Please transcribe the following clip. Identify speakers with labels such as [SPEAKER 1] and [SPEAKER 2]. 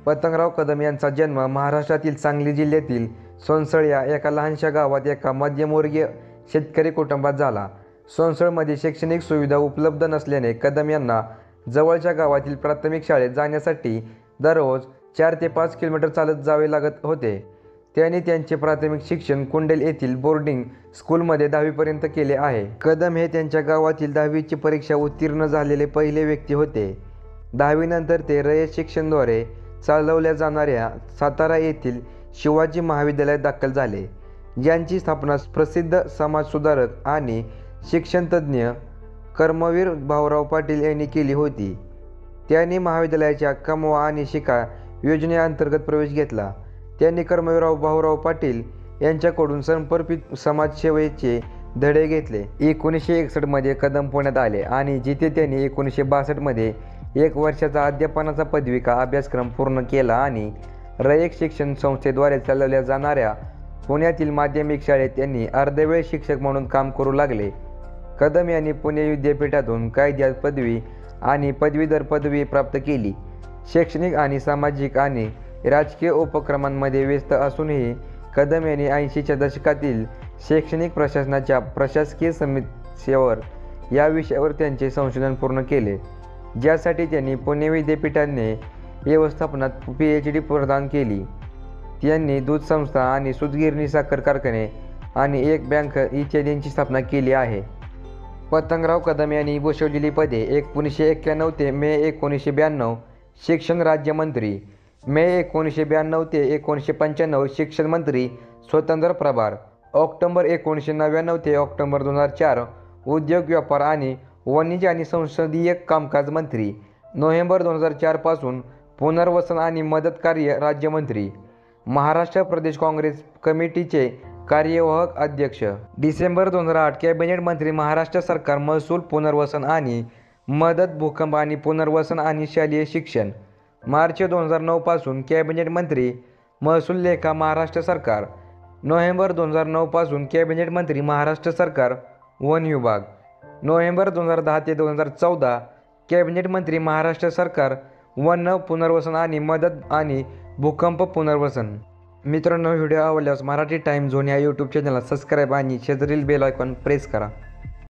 [SPEAKER 1] पतंगराव कदम यांचा जन्म महाराष्ट्रातील सांगली जिल्ह्यातील सोनसळ या एका लहानशा गावात एका मध्यमवर्गीय शेतकरी कुटुंबात झाला. सोनसळमध्ये शैक्षणिक सुविधा उपलब्ध नसल्याने कदम यांना जवळच्या गावातील प्राथमिक शाळेत जाण्यासाठी दररोज 4 ते 5 किलोमीटर चालत जावे लागत होते. त्यांनी त्यांचे प्राथमिक शिक्षण कुंडेल येथील बोर्डिंग स्कूलमध्ये 10वी पर्यंत केले आहे. कदम हे त्यांच्या गावातील 10वीची परीक्षा उत्तीर्ण झालेले पहिले व्यक्ती होते. 10वी नंतर ते रयत शिक्षणद्वारे चालवल्या जाणाऱ्या सातारा येथील शिवाजी महाविद्यालयात दाखल झाले, ज्यांची स्थापना प्रसिद्ध समाजसुधारक आणि शिक्षणतज्ज्ञ कर्मवीर भाऊराव पाटील यांनी केली होती. त्यांनी महाविद्यालयाच्या कमवा आणि शिका योजनेअंतर्गत प्रवेश घेतला. त्यांनी कर्मवीर भाऊराव पाटील यांच्याकडून समर्पित समाजसेवेचे धडे घेतले. 1961 मध्ये कदम पुण्यात आले आणि जिथे त्यांनी 1962 मध्ये 1 वर्षाचा अध्यापनाचा पदविका अभ्यासक्रम पूर्ण केला आणि रयत शिक्षण संस्थेद्वारे चालवल्या जाणाऱ्या पुण्यातील माध्यमिक शाळेत त्यांनी अर्धवेळ शिक्षक म्हणून काम करू लागले. कदम यांनी पुणे विद्यापीठातून कायद्यात पदवी आणि पदवीधर पदवी प्राप्त केली. शैक्षणिक आणि सामाजिक आणि राजकीय उपक्रमांमध्ये व्यस्त असूनही कदम यांनी 80च्या दशकातील शैक्षणिक प्रशासनाच्या प्रशासकीय समस्येवर या विषयावर त्यांचे संशोधन पूर्ण केले, ज्यासाठी त्यांनी पुणे विद्यापीठाने व्यवस्थापनात PhD प्रदान केली. त्यांनी दूध संस्था आणि सूतगिरणी साखर कारखाने आणि एक बँक इत्यादींची स्थापना केली आहे. पतंगराव कदम यांनी भूषवलेली पदे 1991 ते मे 1992 शिक्षण राज्यमंत्री, मे 1992 ते 1995 शिक्षण मंत्री स्वतंत्र प्रभार, ऑक्टोबर 1999 ते ऑक्टोबर 2004 उद्योग व्यापार आणि वाणिज्य आणि संसदीय कामकाज मंत्री, नोव्हेंबर 2004 पासून पुनर्वसन आणि मदत कार्य राज्यमंत्री, महाराष्ट्र प्रदेश काँग्रेस कमिटीचे कार्यवाहक अध्यक्ष, डिसेंबर 2008 कॅबिनेट मंत्री महाराष्ट्र सरकार महसूल पुनर्वसन आणि मदत भूकंप आणि पुनर्वसन आणि शालेय शिक्षण, मार्च 2009 पासून कॅबिनेट मंत्री महसूल लेखा महाराष्ट्र सरकार, नोव्हेंबर 2009 पासून कॅबिनेट मंत्री महाराष्ट्र सरकार वन विभाग, नोव्हेंबर 2010 ते 2014 कॅबिनेट मंत्री महाराष्ट्र सरकार वन पुनर्वसन आणि मदत आणि भूकंप पुनर्वसन. मित्रांनो, व्हिडिओ आवडल्यास मराठी टाइम झोन या यूट्यूब चॅनलला सबस्क्राईब आणि शेजारील बेल आयकॉन प्रेस करा.